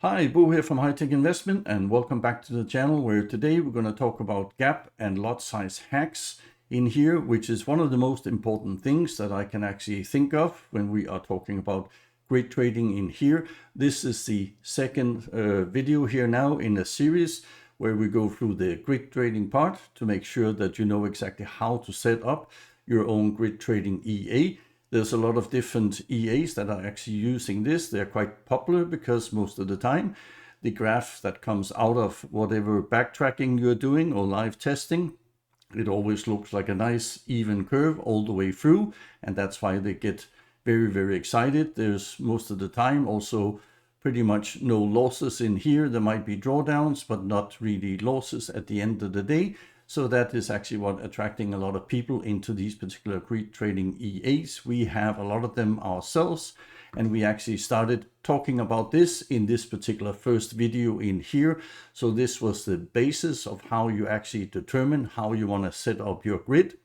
Hi, Bo here from High Tech Investment, and welcome back to the channel where today we're going to talk about gap and lot size hacks in here, which is one of the most important things that I can actually think of when we are talking about grid trading in here. This is the second video here now in a series where we go through the grid trading part to make sure that you know exactly how to set up your own grid trading EA. There's a lot of different EAs that are actually using this. They're quite popular because most of the time the graph that comes out of whatever backtracking you're doing or live testing, it always looks like a nice even curve all the way through, and that's why they get very excited. There's most of the time also pretty much no losses in here. There might be drawdowns, but not really losses at the end of the day. So that is actually what attracting a lot of people into these particular grid trading EAs. We have a lot of them ourselves, and we actually started talking about this in this particular first video in here. So this was the basis of how you actually determine how you want to set up your grid.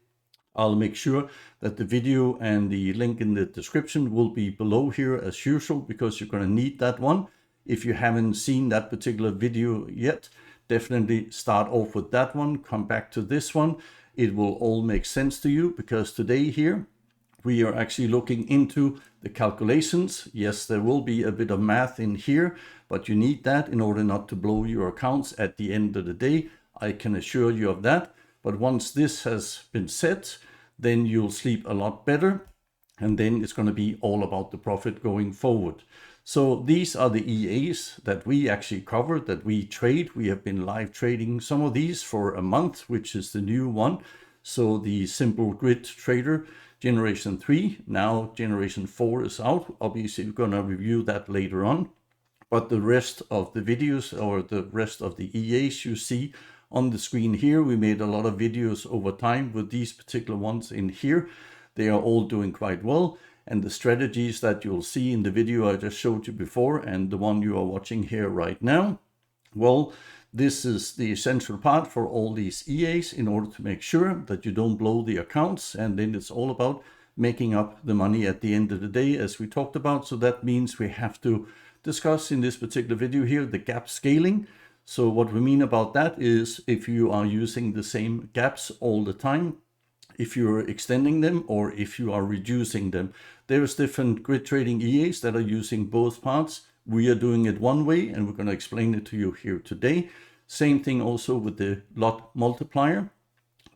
I'll make sure that the video and the link in the description will be below here as usual, because you're going to need that one. If you haven't seen that particular video yet, definitely start off with that one, come back to this one. It will all make sense to you, because today here we are actually looking into the calculations. Yes, there will be a bit of math in here, but you need that in order not to blow your accounts at the end of the day. I can assure you of that. But once this has been set, then you'll sleep a lot better, and then it's going to be all about the profit going forward. So these are the EAs that we actually cover, that we trade. We have been live trading some of these for a month, which is the new one. So the simple grid trader generation 3, now generation 4 is out. Obviously, we're going to review that later on. But the rest of the videos, or the rest of the EAs you see on the screen here, we made a lot of videos over time with these particular ones in here. They are all doing quite well. And the strategies that you'll see in the video I just showed you before, and the one you are watching here right now, well, this is the essential part for all these EAs in order to make sure that you don't blow the accounts. And then it's all about making up the money at the end of the day, as we talked about. So that means we have to discuss in this particular video here the gap scaling. So what we mean about that is, if you are using the same gaps all the time, if you're extending them, or if you are reducing them. There's different grid trading EAs that are using both parts. We are doing it one way, and we're going to explain it to you here today. Same thing also with the lot multiplier.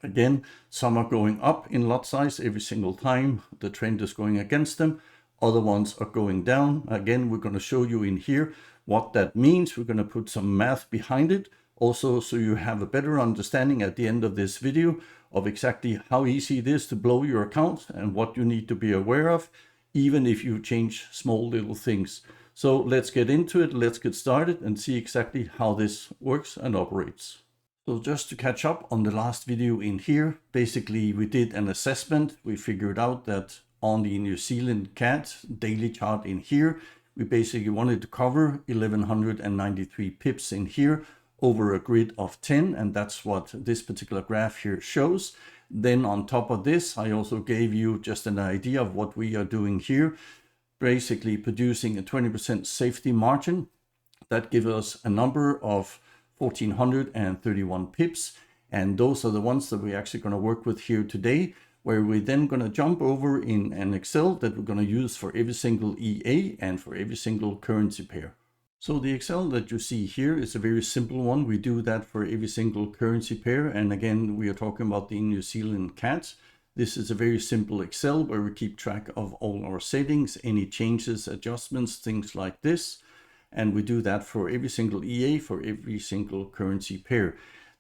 Again, some are going up in lot size every single time the trend is going against them. Other ones are going down. Again, we're going to show you in here what that means. We're going to put some math behind it also, so you have a better understanding at the end of this video of exactly how easy it is to blow your account and what you need to be aware of, even if you change small little things. So let's get into it. Let's get started and see exactly how this works and operates. So just to catch up on the last video in here, basically we did an assessment. We figured out that on the New Zealand CAD daily chart in here, we basically wanted to cover 1193 pips in here over a grid of 10, and that's what this particular graph here shows. Then on top of this, I also gave you just an idea of what we are doing here, basically producing a 20% safety margin. That gives us a number of 1431 pips, and those are the ones that we're actually going to work with here today, where we're then going to jump over in an Excel that we're going to use for every single EA and for every single currency pair. So the Excel that you see here is a very simple one. We do that for every single currency pair. And again, we are talking about the New Zealand CAD. This is a very simple Excel where we keep track of all our settings, any changes, adjustments, things like this. And we do that for every single EA, for every single currency pair.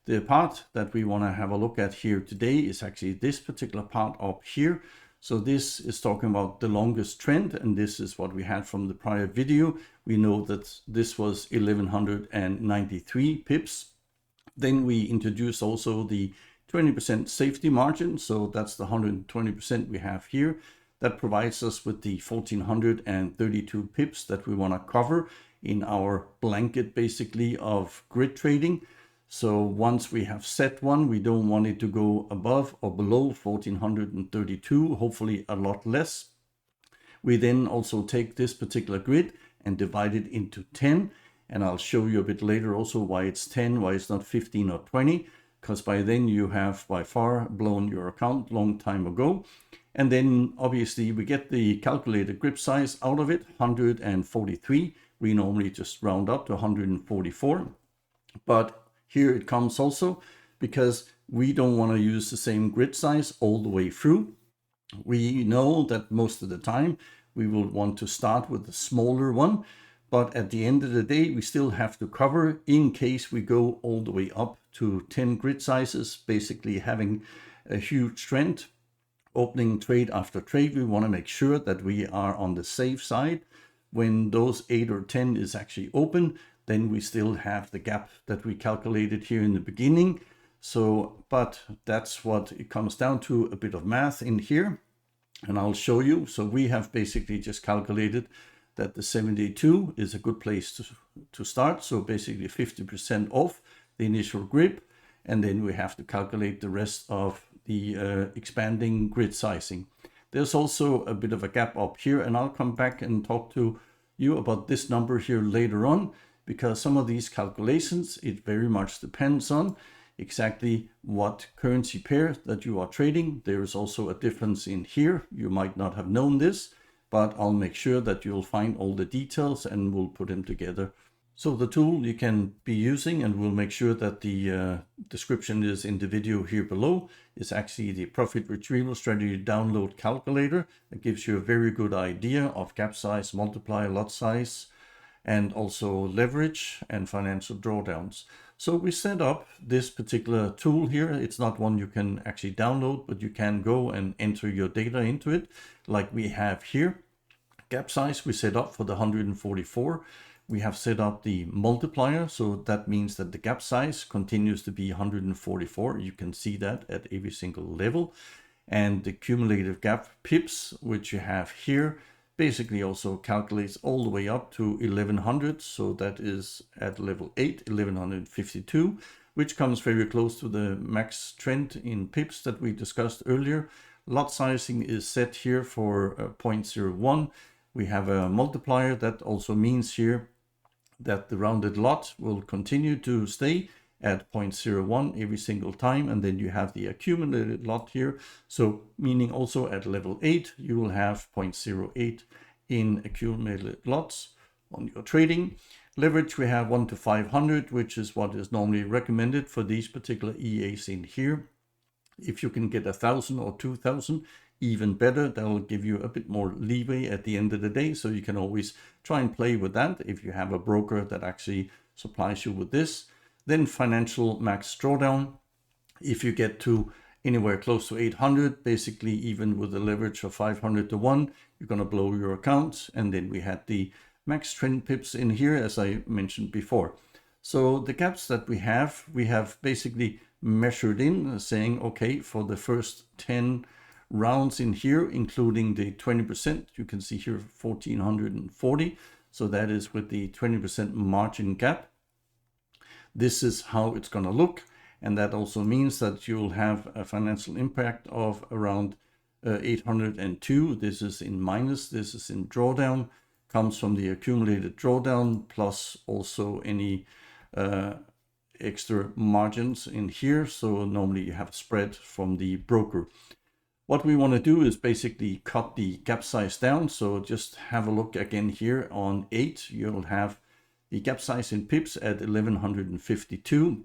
The part that we want to have a look at here today is actually this particular part up here. So this is talking about the longest trend, and this is what we had from the prior video. We know that this was 1193 pips. Then we introduced also the 20% safety margin. So that's the 120% we have here. That provides us with the 1432 pips that we want to cover in our blanket basically of grid trading. So once we have set one, we don't want it to go above or below 1432, hopefully a lot less. We then also take this particular grid and divide it into 10. And I'll show you a bit later also why it's 10, why it's not 15 or 20, because by then you have by far blown your account long time ago. And then obviously we get the calculated grip size out of it, 143. We normally just round up to 144. But here it comes also because we don't want to use the same grid size all the way through. We know that most of the time we will want to start with the smaller one, but at the end of the day, we still have to cover in case we go all the way up to 10 grid sizes, basically having a huge trend, opening trade after trade. We want to make sure that we are on the safe side. When those 8 or 10 is actually open, then we still have the gap that we calculated here in the beginning. So, but that's what it comes down to, a bit of math in here, and I'll show you. So we have basically just calculated that the 72 is a good place to start. So basically 50% off the initial grip, and then we have to calculate the rest of the expanding grid sizing. There's also a bit of a gap up here, and I'll come back and talk to you about this number here later on, because some of these calculations, it very much depends on exactly what currency pair that you are trading. There is also a difference in here. You might not have known this, but I'll make sure that you'll find all the details and we'll put them together. So the tool you can be using, and we'll make sure that the description is in the video here below, is actually the Profit Retrieval Strategy Download Calculator. It gives you a very good idea of gap size, multiplier, lot size, and also leverage and financial drawdowns. So we set up this particular tool here. It's not one you can actually download, but you can go and enter your data into it like we have here. Gap size we set up for the 144. We have set up the multiplier, so that means that the gap size continues to be 144. You can see that at every single level. And the cumulative gap pips, which you have here, basically also calculates all the way up to 1100. So that is at level 8, 1152, which comes very close to the max trend in pips that we discussed earlier. Lot sizing is set here for 0.01. We have a multiplier that also means here that the rounded lot will continue to stay at 0.01 every single time, and then you have the accumulated lot here. So meaning also at level 8 you will have 0.08 in accumulated lots on your trading. Leverage we have 1 to 500, which is what is normally recommended for these particular EAs in here. If you can get 1,000 or 2,000, even better. That will give you a bit more leeway at the end of the day, so you can always try and play with that if you have a broker that actually supplies you with this. Then financial max drawdown, if you get to anywhere close to 800, basically even with a leverage of 500 to 1, you're going to blow your account. And then we had the max trend pips in here, as I mentioned before. So the gaps that we have basically measured in, saying, okay, for the first 10 rounds in here, including the 20%, you can see here 1440. So that is with the 20% margin gap. This is how it's going to look. And that also means that you'll have a financial impact of around 802. This is in minus, this is in drawdown, comes from the accumulated drawdown, plus also any extra margins in here. So normally you have a spread from the broker. What we want to do is basically cut the gap size down. So just have a look again here on 8. You'll have the gap size in pips at 1152.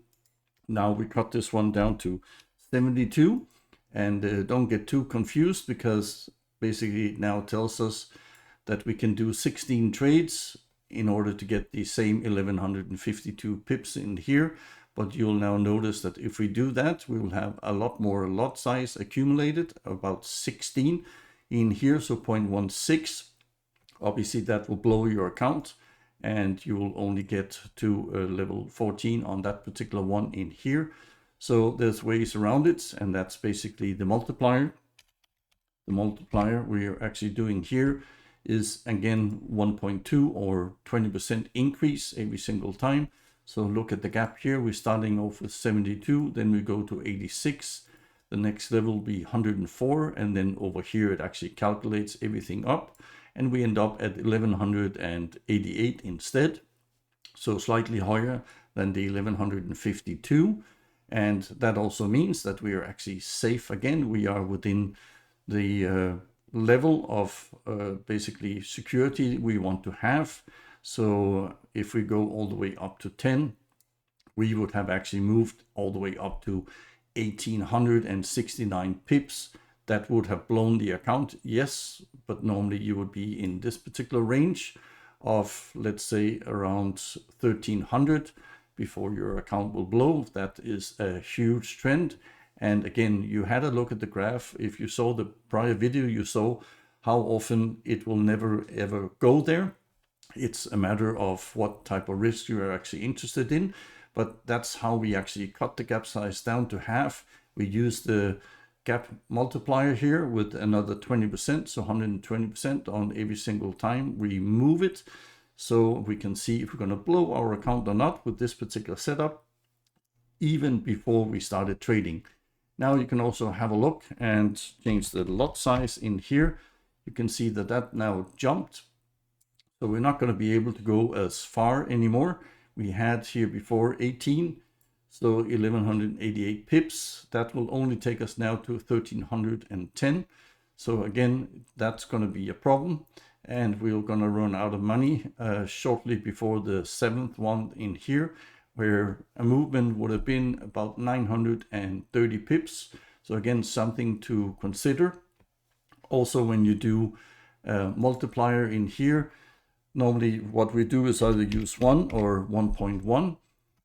Now we cut this one down to 72. And don't get too confused, because basically it now tells us that we can do 16 trades in order to get the same 1152 pips in here. But you'll now notice that if we do that, we will have a lot more lot size accumulated, about 16 in here, so 0.16. Obviously that will blow your account, and you will only get to level 14 on that particular one in here. So there's ways around it, and that's basically the multiplier. The multiplier we are actually doing here is again 1.2 or 20% increase every single time. So look at the gap here. We're starting off with 72, then we go to 86. The next level will be 104, and then over here it actually calculates everything up, and we end up at 1188 instead. so slightly higher than the 1152. And that also means that we are actually safe again. We are within the level of basically security we want to have. So if we go all the way up to 10, we would have actually moved all the way up to 1869 pips. That would have blown the account, yes, but normally you would be in this particular range of, let's say, around 1300 before your account will blow. That is a huge trend. And again, you had a look at the graph. If you saw the prior video, you saw how often it will never ever go there. It's a matter of what type of risk you are actually interested in. But that's how we actually cut the gap size down to half. We use the gap multiplier here with another 20%, so 120% on every single time we move it. So we can see if we're going to blow our account or not with this particular setup, even before we started trading. Now you can also have a look and change the lot size in here. You can see that that now jumped. So we're not going to be able to go as far anymore. We had here before 18, so 1188 pips. That will only take us now to 1310. So again, that's going to be a problem. And we're going to run out of money shortly before the seventh one in here, where a movement would have been about 930 pips. So again, something to consider. Also, when you do a multiplier in here, normally what we do is either use 1 or 1.1,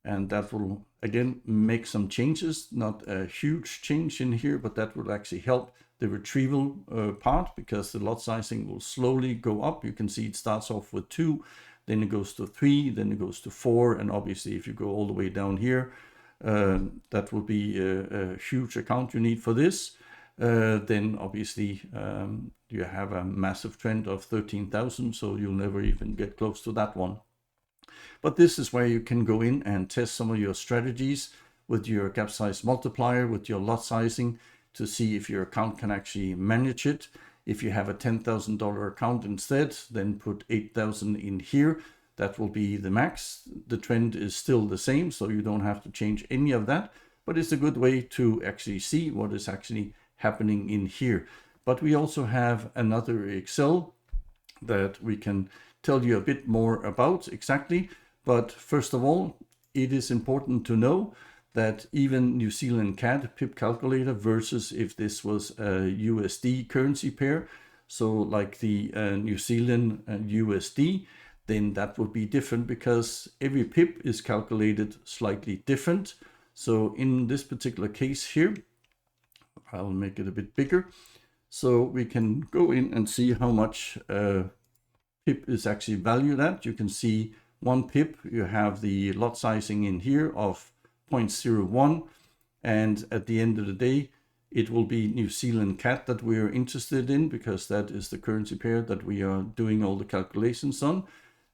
and that will again make some changes. Not a huge change in here, but that will actually help the retrieval part, because the lot sizing will slowly go up. You can see it starts off with 2, then it goes to 3, then it goes to 4, and obviously if you go all the way down here, that will be a huge account you need for this. Then obviously you have a massive trend of 13,000, so you'll never even get close to that one. But this is where you can go in and test some of your strategies with your gap size multiplier, with your lot sizing, to see if your account can actually manage it. If you have a $10,000 account instead, then put 8,000 in here. That will be the max. The trend is still the same, so you don't have to change any of that. But it's a good way to actually see what is actually happening in here. But we also have another Excel that we can tell you a bit more about exactly. But first of all, it is important to know that even New Zealand CAD pip calculator versus if this was a USD currency pair, so like the New Zealand USD, then that would be different, because every pip is calculated slightly different. So in this particular case here, I'll make it a bit bigger, so we can go in and see how much pip is actually valued at. You can see 1 pip, you have the lot sizing in here of 0.01, and at the end of the day it will be New Zealand CAD that we are interested in, because that is the currency pair that we are doing all the calculations on.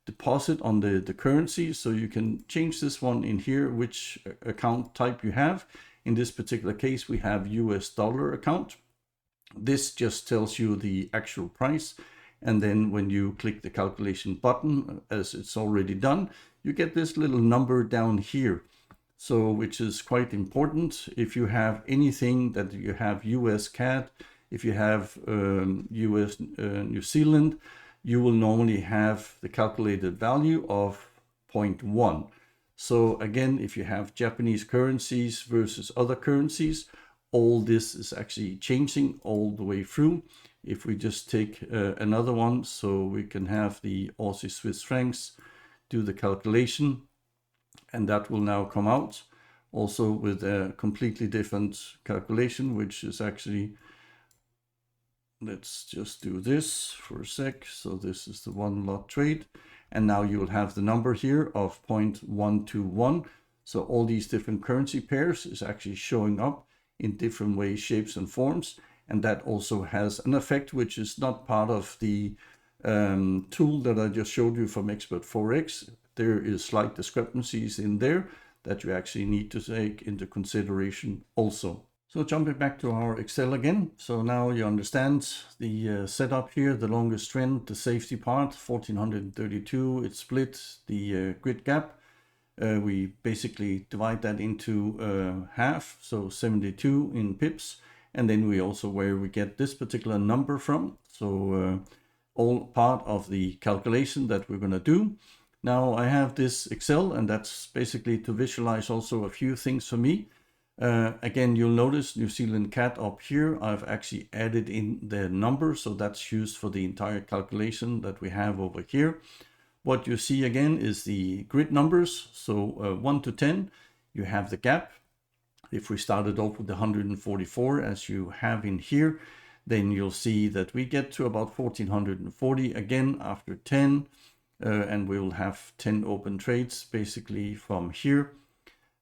Deposit on the currency, so you can change this one in here, which account type you have. In this particular case we have US dollar account. This just tells you the actual price, and then when you click the calculation button, as it's already done, you get this little number down here. So which is quite important. If you have anything that you have US CAD, if you have US New Zealand, you will normally have the calculated value of 0.1. So again, if you have Japanese currencies versus other currencies, all this is actually changing all the way through. If we just take another one, so we can have the Aussie Swiss francs, do the calculation, and that will now come out also with a completely different calculation, which is actually, let's just do this for a sec. So this is the one lot trade, and now you will have the number here of 0.121. So all these different currency pairs is actually showing up in different ways, shapes and forms, and that also has an effect which is not part of the tool that I just showed you from Expert Forex. There is slight discrepancies in there that you actually need to take into consideration also. So jumping back to our Excel again. So now you understand the setup here, the longest trend, the safety part, 1432, it's split, the grid gap. We basically divide that into half, so 72 in pips. And then we also where we get this particular number from. So all part of the calculation that we're going to do. Now I have this Excel, and that's basically to visualize also a few things for me. Again, you'll notice New Zealand CAD up here. I've actually added in the number, so that's used for the entire calculation that we have over here. What you see again is the grid numbers. So 1 to 10, you have the gap. If we started off with the 144 as you have in here, then you'll see that we get to about 1440 again after 10, and we'll have 10 open trades basically from here.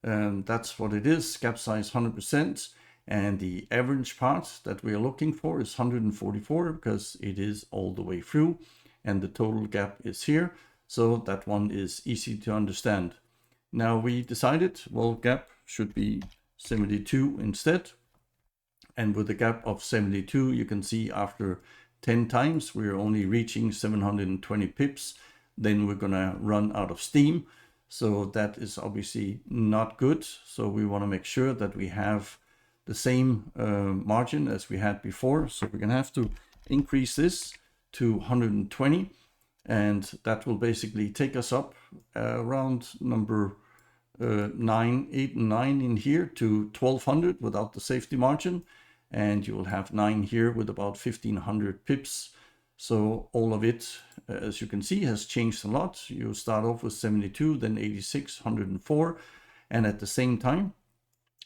That's what it is, gap size 100%, and the average part that we are looking for is 144 because it is all the way through, and the total gap is here, so that one is easy to understand. Now we decided, well, gap should be 72 instead, and with a gap of 72 you can see after 10 times we're only reaching 720 pips, then we're gonna run out of steam. So that is obviously not good. So we want to make sure that we have the same margin as we had before. So we're going to have to increase this to 120. And that will basically take us up around number 8 and 9 in here to 1200 without the safety margin. And you will have 9 here with about 1500 pips. So all of it, as you can see, has changed a lot. You start off with 72, then 86, 104. And at the same time,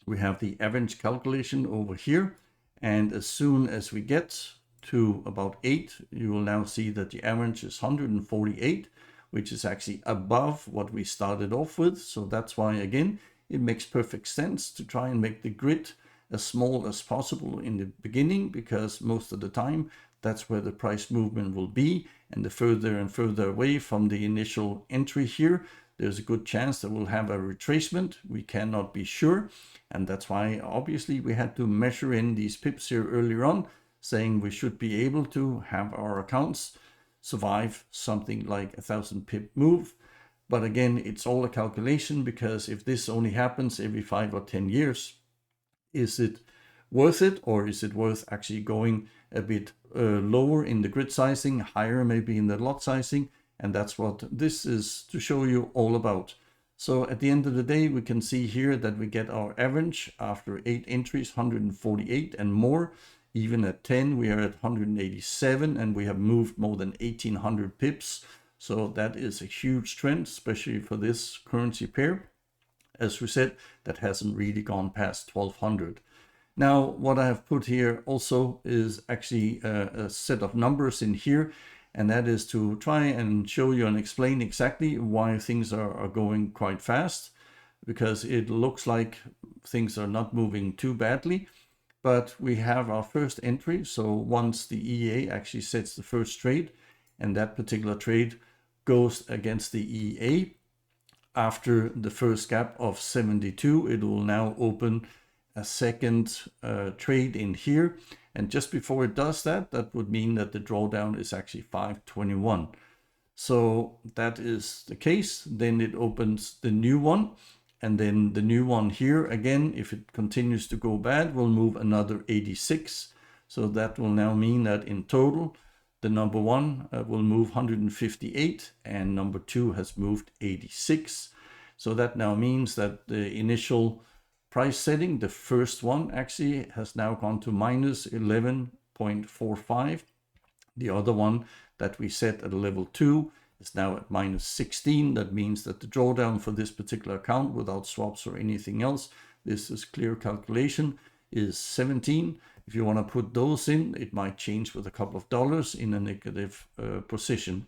we have the average calculation over here. And as soon as we get to about 8, you will now see that the average is 148, which is actually above what we started off with. So that's why, again, it makes perfect sense to try and make the grid as small as possible in the beginning, because most of the time, that's where the price movement will be, and the further and further away from the initial entry here, there's a good chance that we'll have a retracement. We cannot be sure, and that's why obviously we had to measure in these pips here earlier on, saying we should be able to have our accounts survive something like 1,000 pip move. But again, it's all a calculation, because if this only happens every 5 or 10 years, is it worth it, or is it worth actually going a bit lower in the grid sizing, higher maybe in the lot sizing? And that's what this is to show you all about. So at the end of the day, we can see here that we get our average after 8 entries, 148 and more. Even at 10, we are at 187, and we have moved more than 1800 pips. So that is a huge trend, especially for this currency pair. As we said, that hasn't really gone past 1200. Now, what I have put here also is actually a set of numbers in here, and that is to try and show you and explain exactly why things are going quite fast, because it looks like things are not moving too badly. But we have our first entry, so once the EA actually sets the first trade, and that particular trade goes against the EA, after the first gap of 72, it will now open a second trade in here, and just before it does that, that would mean that the drawdown is actually 521. So that is the case. Then it opens the new one, and then the new one here again, if it continues to go bad, will move another 86. So that will now mean that in total the number one will move 158, and number 2 has moved 86. So that now means that the initial price setting, the first one actually has now gone to minus 11.45. The other one that we set at a level 2 is now at minus 16. That means that the drawdown for this particular account without swaps or anything else, this is clear calculation, is 17. If you want to put those in, it might change with a couple of dollars in a negative position.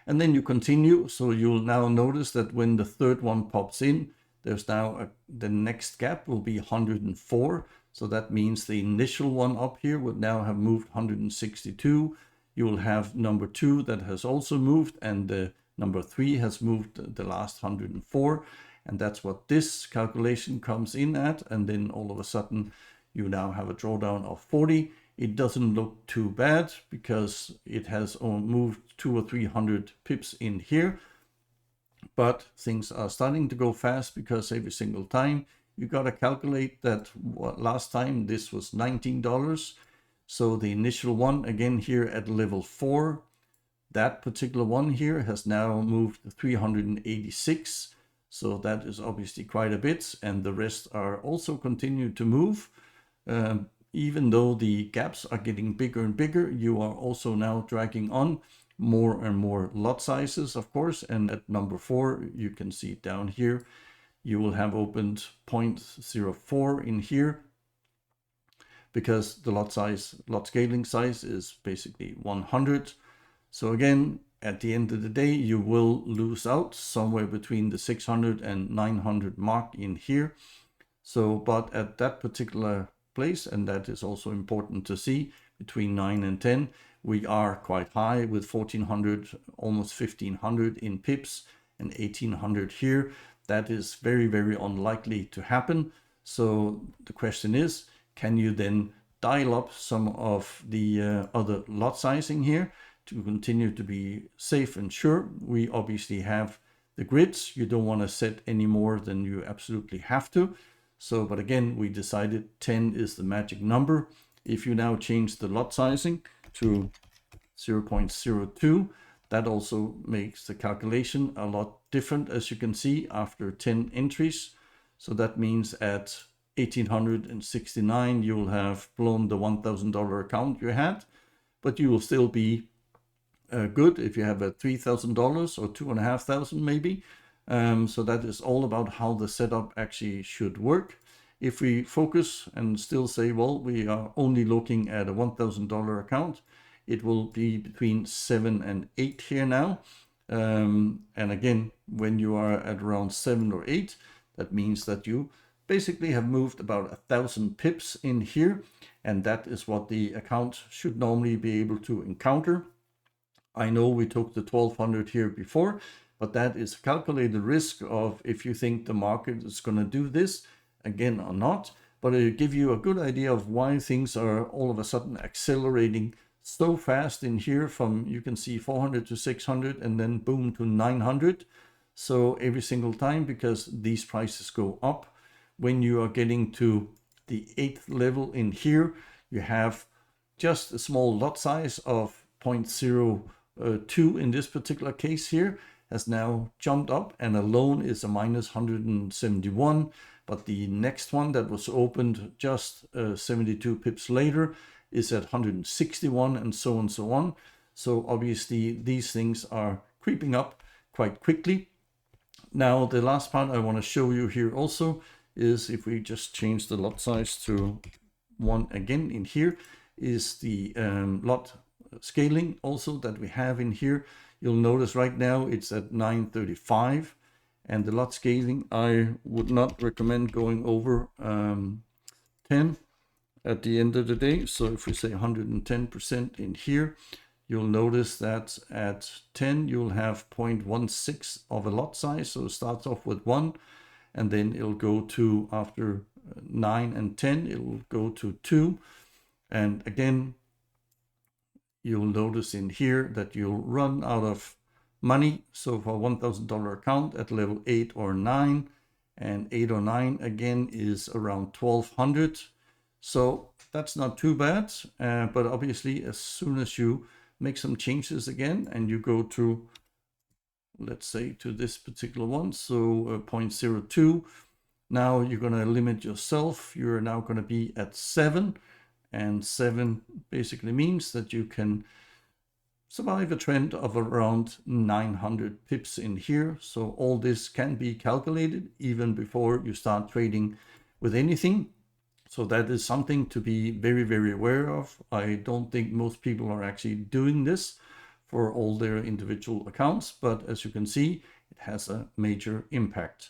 And then you continue, so you'll now notice that when the third one pops in, there's now the next gap will be 104. So that means the initial one up here would now have moved 162. You will have number 2 that has also moved, and the number 3 has moved the last 104. And that's what this calculation comes in at. And then all of a sudden, you now have a drawdown of 40. It doesn't look too bad because it has moved 200 or 300 pips in here. But things are starting to go fast because every single time you got to calculate that last time this was $19. So the initial one again here at level 4, that particular one here has now moved 386. So that is obviously quite a bit. And the rest are also continue to move. Even though the gaps are getting bigger and bigger, you are also now dragging on more and more lot sizes, of course. And at number 4, you can see down here, you will have opened 0.04 in here because the lot scaling size is basically 100. So again, at the end of the day, you will lose out somewhere between the 600 and 900 mark in here. So, but at that particular place, and that is also important to see, between 9 and 10, we are quite high with 1400, almost 1500 in pips and 1800 here. That is very, very unlikely to happen. So the question is, can you then dial up some of the other lot sizing here to continue to be safe and sure? We obviously have the grids. You don't want to set any more than you absolutely have to. So, but again, we decided 10 is the magic number. If you now change the lot sizing to 0.02, that also makes the calculation a lot different, as you can see, after 10 entries. So that means at 1869, you will have blown the $1,000 account you had, but you will still be good if you have a $3,000 or $2,500 maybe. So that is all about how the setup actually should work. If we focus and still say, well, we are only looking at a $1,000 account, it will be between 7 and 8 here now. And again, when you are at around 7 or 8, that means that you basically have moved about 1,000 pips in here. And that is what the account should normally be able to encounter. I know we took the 1,200 here before, but that is a calculated risk of if you think the market is going to do this again or not. But it'll give you a good idea of why things are all of a sudden accelerating so fast in here from, you can see 400 to 600 and then boom to 900. So every single time, because these prices go up, when you are getting to the 8th level in here, you have just a small lot size of 0.02 in this particular case here has now jumped up, and alone is a minus 171. But the next one that was opened just 72 pips later is at 161, and so on and so on. So obviously these things are creeping up quite quickly. Now the last part I want to show you here also is, if we just change the lot size to 1 again in here, is the lot scaling also that we have in here. You'll notice right now it's at 935, and the lot scaling, I would not recommend going over 10 at the end of the day. So if we say 110% in here, you'll notice that at 10 you'll have 0.16 of a lot size. So it starts off with 1, and then it'll go to, after 9 and 10, it'll go to 2. And again, you'll notice in here that you'll run out of money. So for $1,000 account at level 8 or 9, and 8 or 9 again is around 1,200. So that's not too bad. But obviously, as soon as you make some changes again and you go to, let's say, to this particular one, so 0.02, now you're going to limit yourself. You're now going to be at 7. And 7 basically means that you can survive a trend of around 900 pips in here. So all this can be calculated even before you start trading with anything. So that is something to be very, very aware of. I don't think most people are actually doing this for all their individual accounts, but as you can see, it has a major impact.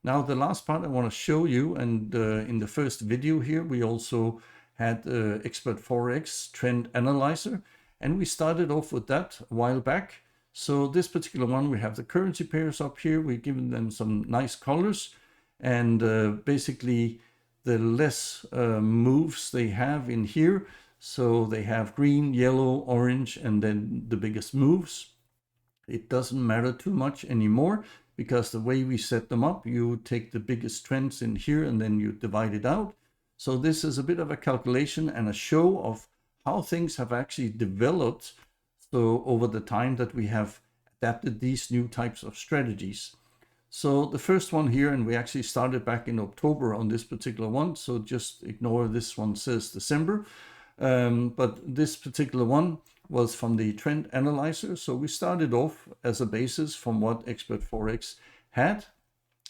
Now, the last part I want to show you, and in the first video here, we also had Expert Forex Trend Analyzer, and we started off with that a while back. So this particular one, we have the currency pairs up here. We've given them some nice colors, and basically the less moves they have in here. So they have green, yellow, orange, and then the biggest moves. It doesn't matter too much anymore, because the way we set them up, you take the biggest trends in here and then you divide it out. So this is a bit of a calculation and a show of how things have actually developed. So over the time that we have adapted these new types of strategies. So the first one here, and we actually started back in October on this particular one. So just ignore this one says December. But this particular one was from the trend analyzer. So we started off as a basis from what Expert Forex had.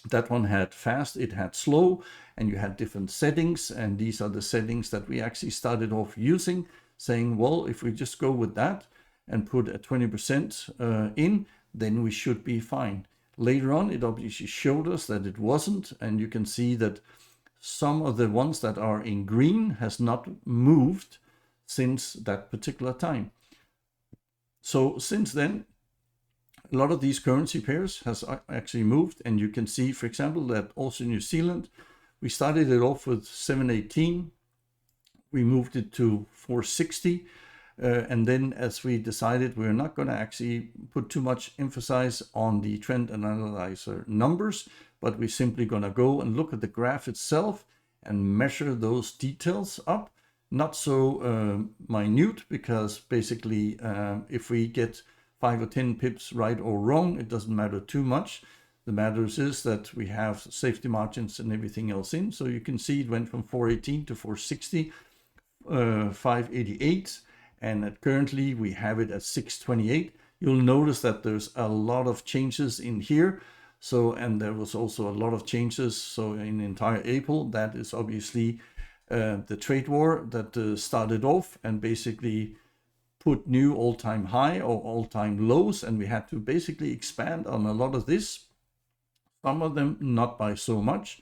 That one had fast, it had slow, and you had different settings. And these are the settings that we actually started off using, saying, well, if we just go with that and put a 20% in, then we should be fine. Later on, it obviously showed us that it wasn't. And you can see that some of the ones that are in green has not moved since that particular time. So since then, a lot of these currency pairs has actually moved, and you can see, for example, that also New Zealand, we started it off with 718, we moved it to 460, and then as we decided we're not going to actually put too much emphasis on the trend analyzer numbers, but we're simply going to go and look at the graph itself and measure those details up. Not so minute, because basically if we get 5 or 10 pips right or wrong, it doesn't matter too much. The matters is that we have safety margins and everything else in. So you can see it went from 418 to 460, 588, and currently we have it at 628. You'll notice that there's a lot of changes in here. So, and there was also a lot of changes. So in entire April, that is obviously the trade war that started off and basically put new all-time high or all-time lows, and we had to basically expand on a lot of this. Some of them not by so much.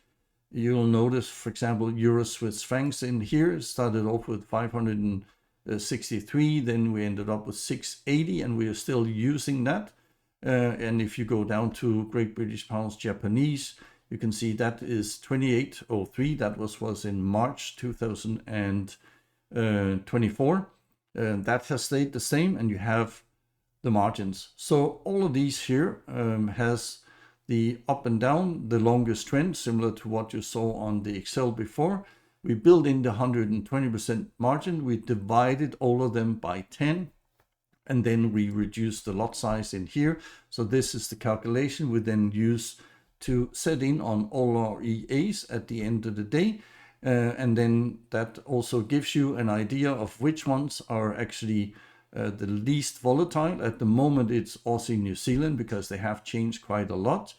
You'll notice, for example, Euro Swiss francs in here started off with 563, then we ended up with 680, and we are still using that. And if you go down to Great British Pounds Japanese, you can see that is 2803. That was in March 2024. That has stayed the same, and you have the margins. So all of these here has the up and down, the longest trend, similar to what you saw on the Excel before. We build in the 120% margin. We divided all of them by 10, and then we reduce the lot size in here. So this is the calculation we then use to set in on all our EAs at the end of the day. And then that also gives you an idea of which ones are actually the least volatile. At the moment, it's Aussie New Zealand, because they have changed quite a lot.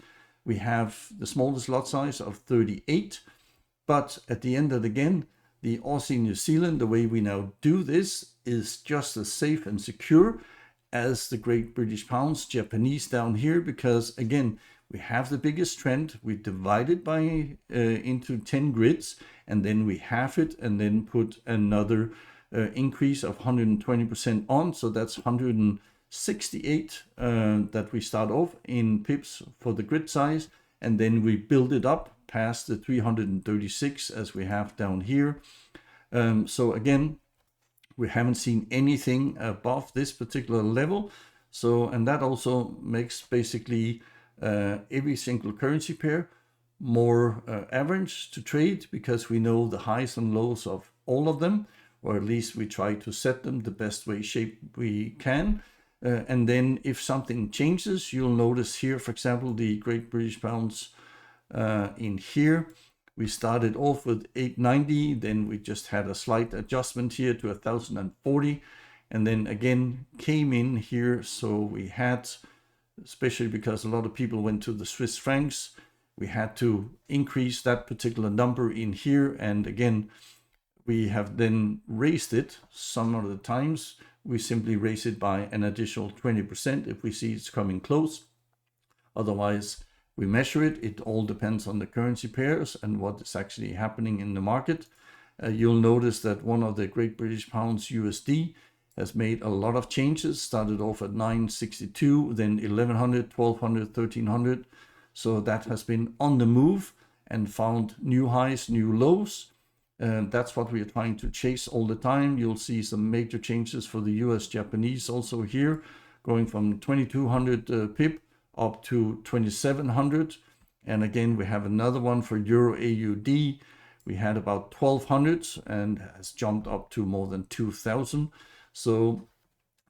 We have the smallest lot size of 38. But at the end of the Aussie New Zealand, the way we now do this is just as safe and secure as the Great British Pounds Japanese down here, because again, we have the biggest trend, we divide it by into 10 grids, and then we half it and then put another increase of 120% on. So that's 168 that we start off in pips for the grid size, and then we build it up past the 336 as we have down here. So again, we haven't seen anything above this particular level. So, and that also makes basically every single currency pair more average to trade, because we know the highs and lows of all of them, or at least we try to set them the best way shape we can. And then if something changes, you'll notice here, for example, the Great British Pounds in here, we started off with 890, then we just had a slight adjustment here to 1040, and then again came in here. So we had, especially because a lot of people went to the Swiss francs, we had to increase that particular number in here. And again, we have then raised it. Some of the times we simply raise it by an additional 20% if we see it's coming close. Otherwise, we measure it. It all depends on the currency pairs and what is actually happening in the market. You'll notice that one of the Great British Pounds USD has made a lot of changes. Started off at 962, then 1100, 1200, 1300. So that has been on the move and found new highs, new lows. That's what we are trying to chase all the time. You'll see some major changes for the US Japanese also here, going from 2200 pip up to 2700. And again, we have another one for Euro AUD. We had about 1200 and has jumped up to more than 2000. So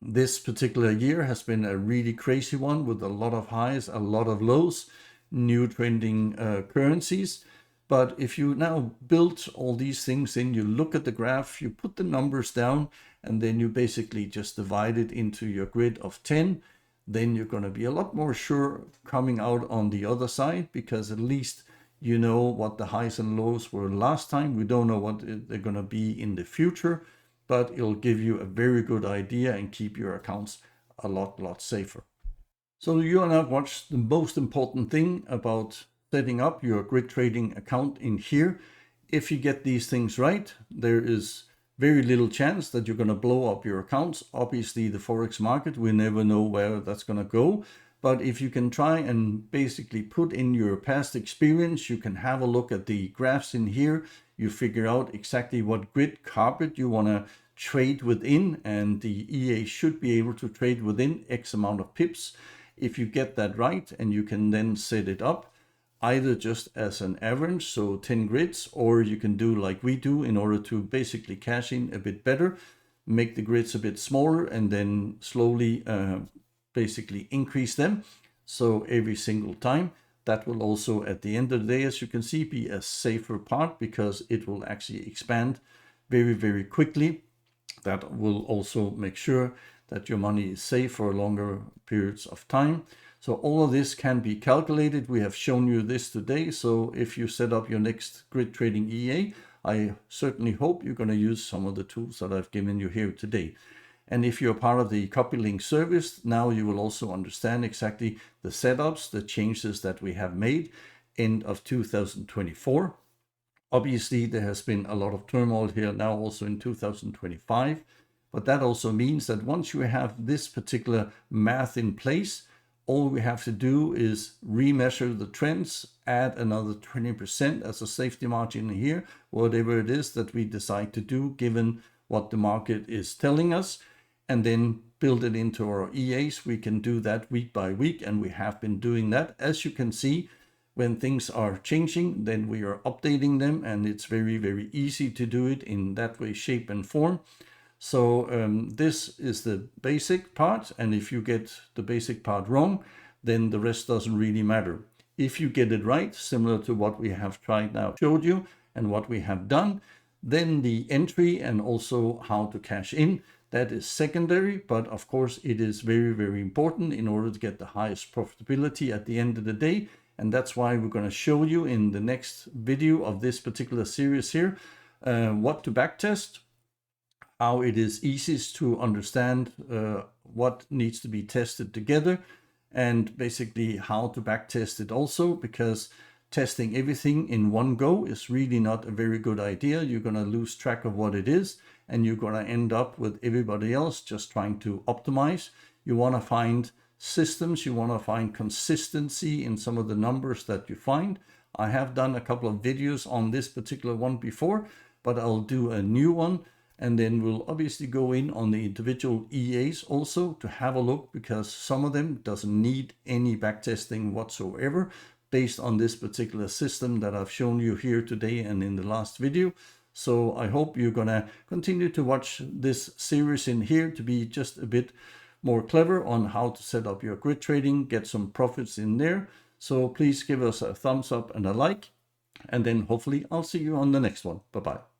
this particular year has been a really crazy one with a lot of highs, a lot of lows, new trending currencies. But if you now build all these things in, you look at the graph, you put the numbers down, and then you basically just divide it into your grid of 10, then you're going to be a lot more sure coming out on the other side, because at least you know what the highs and lows were last time. We don't know what they're going to be in the future, but it'll give you a very good idea and keep your accounts a lot safer. So you and I have watched the most important thing about setting up your grid trading account in here. If you get these things right, there is very little chance that you're going to blow up your accounts. Obviously, the Forex market, we never know where that's going to go. But if you can try and basically put in your past experience, you can have a look at the graphs in here. You figure out exactly what grid carpet you want to trade within, and the EA should be able to trade within X amount of pips. If you get that right, and you can then set it up, either just as an average, so 10 grids, or you can do like we do in order to basically cash in a bit better, make the grids a bit smaller, and then slowly basically increase them. So every single time, that will also at the end of the day, as you can see, be a safer part, because it will actually expand very quickly. That will also make sure that your money is safe for longer periods of time. So all of this can be calculated. We have shown you this today. So if you set up your next grid trading EA, I certainly hope you're going to use some of the tools that I've given you here today. And if you're part of the copy link service, now you will also understand exactly the setups, the changes that we have made end of 2024. Obviously, there has been a lot of turmoil here now also in 2025. But that also means that once you have this particular math in place, all we have to do is remeasure the trends, add another 20% as a safety margin here, whatever it is that we decide to do, given what the market is telling us, and then build it into our EAs. We can do that week by week, and we have been doing that. As you can see, when things are changing, then we are updating them, and it's very easy to do it in that way, shape, and form. So this is the basic part, and if you get the basic part wrong, then the rest doesn't really matter. If you get it right, similar to what we have tried now, showed you, and what we have done, then the entry and also how to cash in, that is secondary, but of course it is very important in order to get the highest profitability at the end of the day. And that's why we're going to show you in the next video of this particular series here, what to backtest, how it is easiest to understand what needs to be tested together, and basically how to backtest it also, because testing everything in one go is really not a very good idea. You're going to lose track of what it is, and you're going to end up with everybody else just trying to optimize. You want to find systems, you want to find consistency in some of the numbers that you find. I have done a couple of videos on this particular one before, but I'll do a new one. And then we'll obviously go in on the individual EAs also to have a look, because some of them doesn't need any backtesting whatsoever based on this particular system that I've shown you here today and in the last video. So I hope you're gonna continue to watch this series in here to be just a bit more clever on how to set up your grid trading, get some profits in there. So please give us a thumbs up and a like, and then hopefully I'll see you on the next one. Bye-bye.